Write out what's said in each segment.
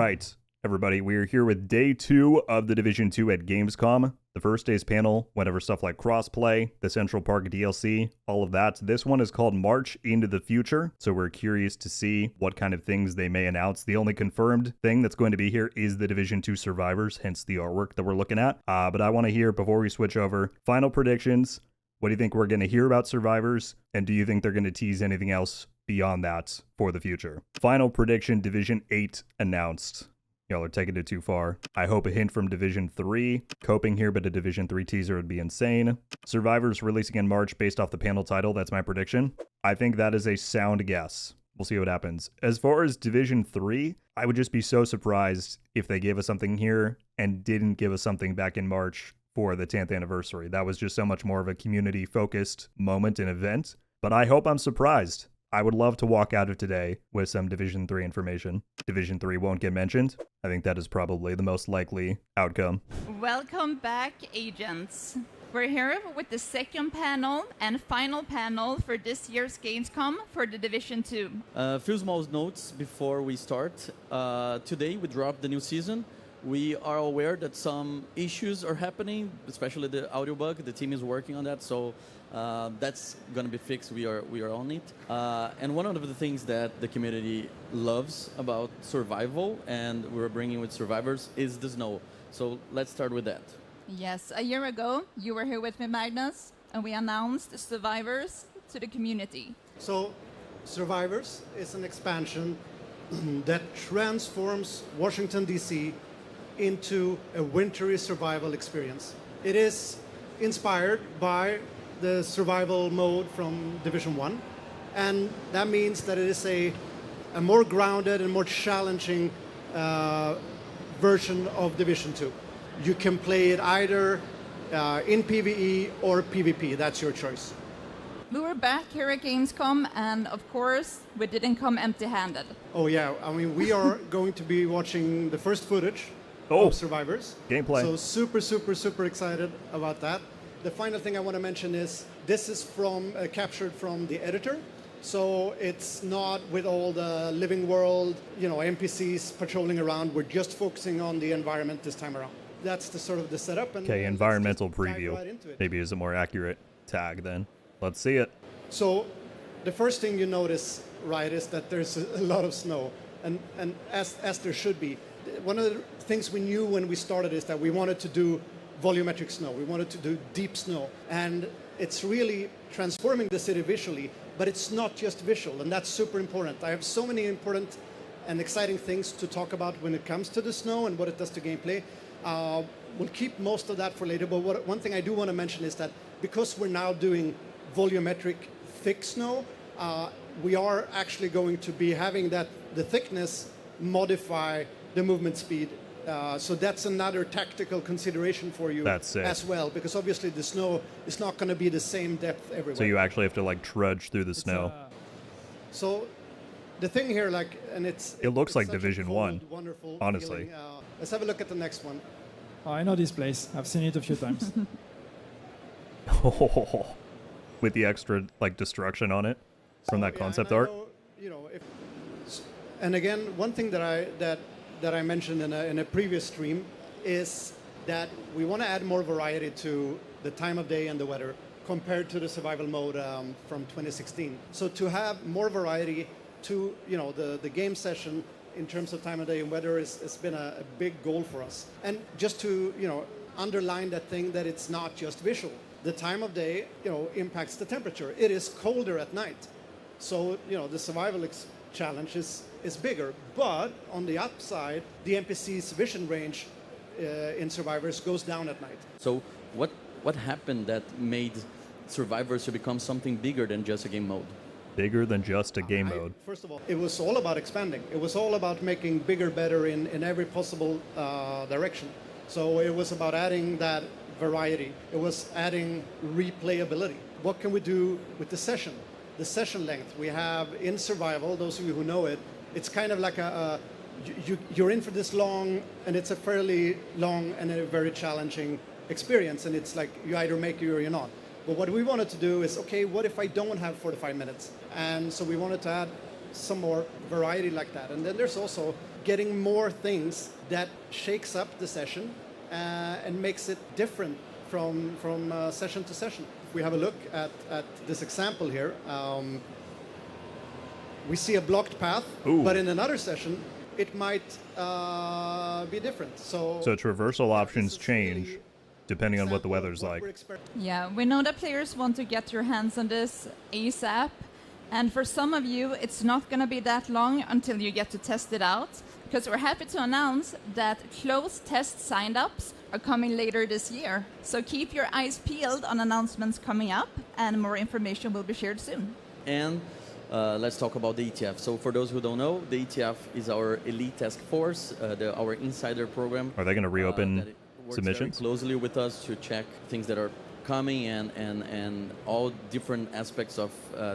right, everybody, we are here with day 2 of the Division 2 at Gamescom. The first day's panel went over stuff like crossplay, the Central Park DLC, all of that. This one is called March into the Future, so we're curious to see what kind of things they may announce. The only confirmed thing that's going to be here is the Division 2 survivors, hence the artwork that we're looking at. But I want to hear, before we switch over, final predictions. What do you think we're going to hear about survivors? And do you think they're going to tease anything else beyond that for the future? Final prediction, Division 8 announced. Y'all are taking it too far. I hope a hint from Division 3. Coping here, but a Division 3 teaser would be insane. Survivors releasing in March based off the panel title. That's my prediction. I think that is a sound guess. We'll see what happens. As far as Division 3, I would just be so surprised if they gave us something here and didn't give us something back in March for the 10th anniversary. That was just so much more of a community-focused moment and event. But I hope I'm surprised. I would love to walk out of today with some Division 3 information. Division 3 won't get mentioned. I think that is probably the most likely outcome. Welcome back, agents. We're here with the second panel and final panel for this year's Gamescom for the Division 2. Few small notes before we start. Today we dropped the new season. We are aware that some issues are happening, especially the audio bug. The team is working on that, so that's going to be fixed. We are on it. And one of the things that the community loves about survival, and we're bringing with survivors, is the snow. So let's start with that. Yes, a year ago, you were here with me, Magnus, and we announced survivors to the community. So Survivors is an expansion that transforms Washington, D.C. into a wintry survival experience. It is inspired by the survival mode from Division 1, and that means that it is a more grounded and more challenging version of Division 2. You can play it either in PvE or PvP, that's your choice. We were back here at Gamescom, and of course, we didn't come empty-handed. Oh yeah, I mean, we are going to be watching the first footage of Survivors. Gameplay. So super excited about that. The final thing I want to mention is this is from captured from the editor. So it's not with all the living world, NPCs patrolling around. We're just focusing on the environment this time around. That's the sort of the setup. Okay, environmental preview. Maybe is a more accurate tag then. Let's see it. So the first thing you notice, right, is that there's a lot of snow, and as there should be. One of the things we knew when we started is that we wanted to do volumetric snow. We wanted to do deep snow, and it's really transforming the city visually, but it's not just visual, and that's super important. I have so many important and exciting things to talk about when it comes to the snow and what it does to gameplay. We'll keep most of that for later, but one thing I do want to mention is that because we're now doing volumetric thick snow, we are actually going to be having the thickness modify the movement speed. So that's another tactical consideration for you as well, because obviously the snow is not going to be the same depth everywhere. So you actually have to trudge through the snow. So the thing here, it looks like Division 1, honestly. Let's have a look at the next one. Oh, I know this place. I've seen it a few times. With the extra destruction on it from that concept art. And again, one thing that I mentioned in a previous stream is that we want to add more variety to the time of day and the weather compared to the survival mode from 2016. So to have more variety to the game session in terms of time of day and weather has been a big goal for us. And just to underline that thing that it's not just visual. The time of day impacts the temperature. It is colder at night, so the survival challenge is bigger. But on the upside, the NPC's vision range in Survivors goes down at night. So what happened that made Survivors to become something bigger than just a game mode? Bigger than just a game mode. First of all, it was all about expanding. It was all about making bigger, better in every possible direction. So it was about adding that variety. It was adding replayability. What can we do with the session? The session length. We have in survival, those of you who know it, it's kind of like you're in for this long, and it's a fairly long and a very challenging experience, and it's like you either make it or you're not. But what we wanted to do is, okay, what if I don't have 45 minutes? And so we wanted to add some more variety like that. And then there's also getting more things that shakes up the session and makes it different from session to session. If we have a look at this example here, we see a blocked path, but in another session, it might be different. So traversal options change depending on what the weather's like. Yeah, we know that players want to get your hands on this ASAP. And for some of you, it's not going to be that long until you get to test it out, because we're happy to announce that closed test sign-ups are coming later this year. So keep your eyes peeled on announcements coming up, and more information will be shared soon. And let's talk about the ETF. So for those who don't know, the ETF is our elite task force, our insider program. Are they going to reopen that works submissions? very closely with us to check things that are coming and all different aspects of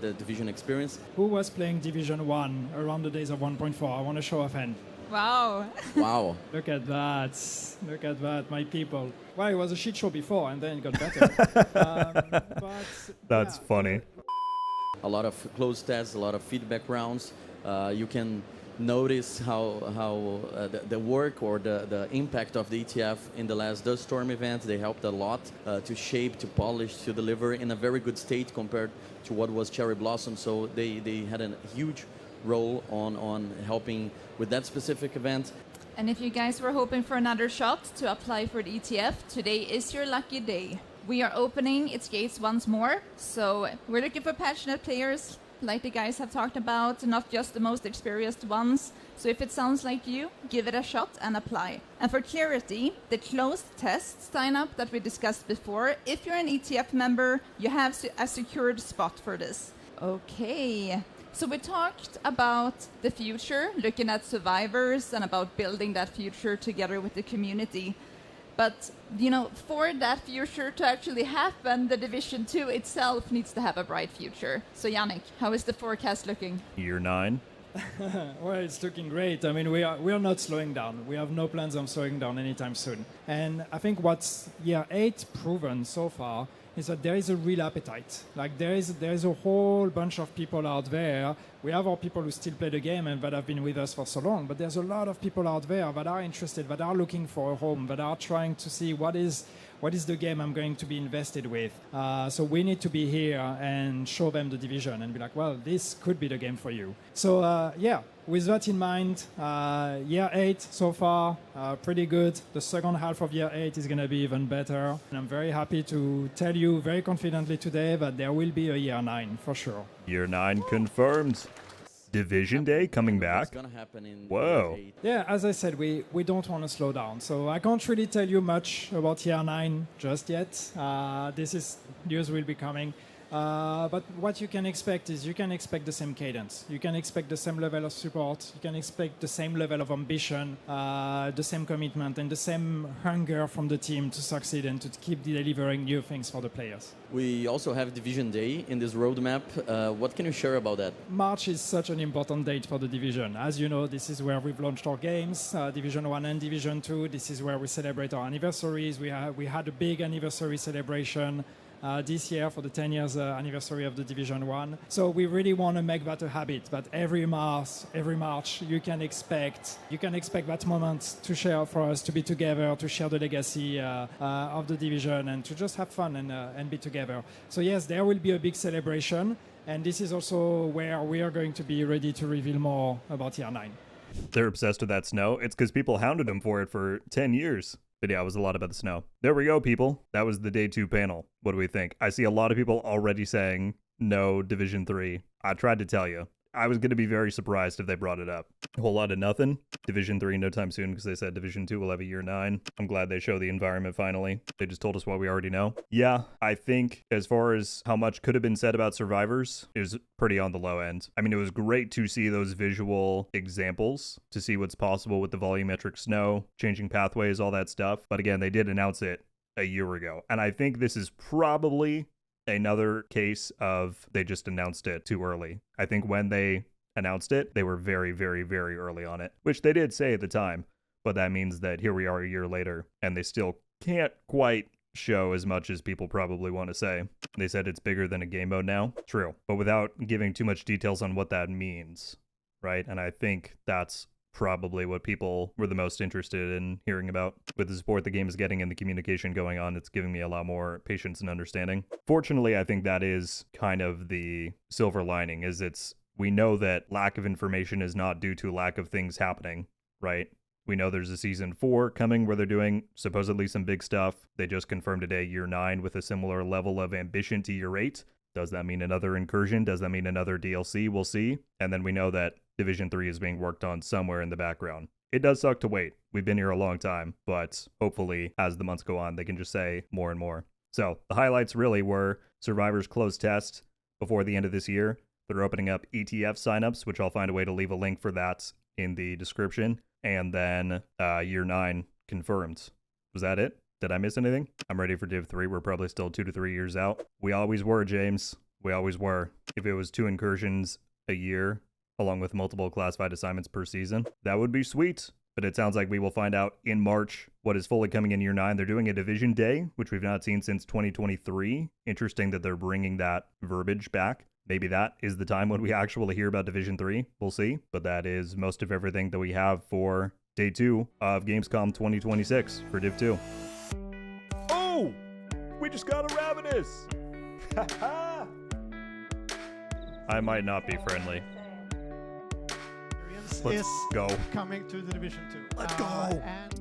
the Division experience. Who was playing Division 1 around the days of 1.4? I want to show a hand. Wow. Wow. Look at that. Look at that, my people. Well, it was a shit show before, and then it got better. That's funny. A lot of closed tests, a lot of feedback rounds. You can notice how the work or the impact of the ETF in the last Dust Storm event. They helped a lot to shape, to polish, to deliver in a very good state compared to what was Cherry Blossom. So they had a huge role on helping with that specific event. And if you guys were hoping for another shot to apply for the ETF, today is your lucky day. We are opening its gates once more, so we're looking for passionate players, like the guys have talked about, not just the most experienced ones. So if it sounds like you, give it a shot and apply. And for clarity, the closed test sign-up that we discussed before, if you're an ETF member, you have a secured spot for this. Okay. So we talked about the future, looking at survivors and about building that future together with the community. But, for that future to actually happen, the Division 2 itself needs to have a bright future. So, Yannick, how is the forecast looking? Year 9. Well, it's looking great. I mean, we are not slowing down. We have no plans on slowing down anytime soon. And I think what's year 8 proven so far is that there is a real appetite. Like there is a whole bunch of people out there. We have our people who still play the game and that have been with us for so long, but there's a lot of people out there that are interested, that are looking for a home, that are trying to see what is the game I'm going to be invested with. So we need to be here and show them the Division and be like, well, this could be the game for you. So with that in mind, year 8 so far, pretty good. The second half of year 8 is going to be even better. And I'm very happy to tell you very confidently today that there will be a year 9 for sure. Year 9 confirmed. Division Day coming back. It's gonna happen in Whoa. 8. Yeah, as I said, we don't want to slow down. So I can't really tell you much about year 9 just yet. News will be coming. But what you can expect is you can expect the same cadence. You can expect the same level of support. You can expect the same level of ambition, the same commitment, and the same hunger from the team to succeed and to keep delivering new things for the players. We also have Division Day in this roadmap. What can you share about that? March is such an important date for the Division. As you know, this is where we've launched our games, Division 1 and Division 2. This is where we celebrate our anniversaries. We had a big anniversary celebration this year for the 10 years anniversary of the Division 1. So we really want to make that a habit, that every March you can expect that moment to share for us, to be together, to share the legacy of the Division and to just have fun and be together. So yes, there will be a big celebration, and this is also where we are going to be ready to reveal more about year 9. They're obsessed with that snow. It's because people hounded them for it for 10 years. But yeah, it was a lot about the snow. There we go, people. That was the day 2 panel. What do we think? I see a lot of people already saying no Division 3. I tried to tell you. I was going to be very surprised if they brought it up. A whole lot of nothing. Division 3 no time soon because they said Division 2 will have a year 9. I'm glad they show the environment finally. They just told us what we already know. Yeah, I think as far as how much could have been said about survivors is pretty on the low end. I mean, it was great to see those visual examples, to see what's possible with the volumetric snow, changing pathways, all that stuff. But again, they did announce it a year ago. And I think this is probably another case of they just announced it too early. I think when they announced it, they were very, very, very early on it, which they did say at the time. But that means that here we are a year later, and they still can't quite show as much as people probably want to say. They said it's bigger than a game mode now. True. But without giving too much details on what that means, right? And I think that's probably what people were the most interested in hearing about. With the support the game is getting and the communication going on, it's giving me a lot more patience and understanding. Fortunately, I think that is kind of the silver lining, is we know that lack of information is not due to lack of things happening, right? We know there's a season 4 coming where they're doing supposedly some big stuff. They just confirmed today year 9 with a similar level of ambition to year 8. Does that mean another incursion? Does that mean another DLC? We'll see. And then we know that Division 3 is being worked on somewhere in the background. It does suck to wait. We've been here a long time, but hopefully as the months go on, they can just say more and more. So the highlights really were Survivor's closed test before the end of this year. They're opening up ETF signups, which I'll find a way to leave a link for that in the description. And then year 9 confirmed. Was that it? Did I miss anything? I'm ready for Div 3. We're probably still 2 to 3 years out. We always were, James. We always were. If it was 2 incursions a year, along with multiple classified assignments per season, that would be sweet. But it sounds like we will find out in March what is fully coming in year 9. They're doing a Division Day, which we've not seen since 2023. Interesting that they're bringing that verbiage back. Maybe that is the time when we actually hear about Division 3. We'll see. But that is most of everything that we have for Day 2 of Gamescom 2026 for Div 2. Oh! We just got a Ravenous! I might not be friendly. Let's go. Coming to the Division 2. Let's go! And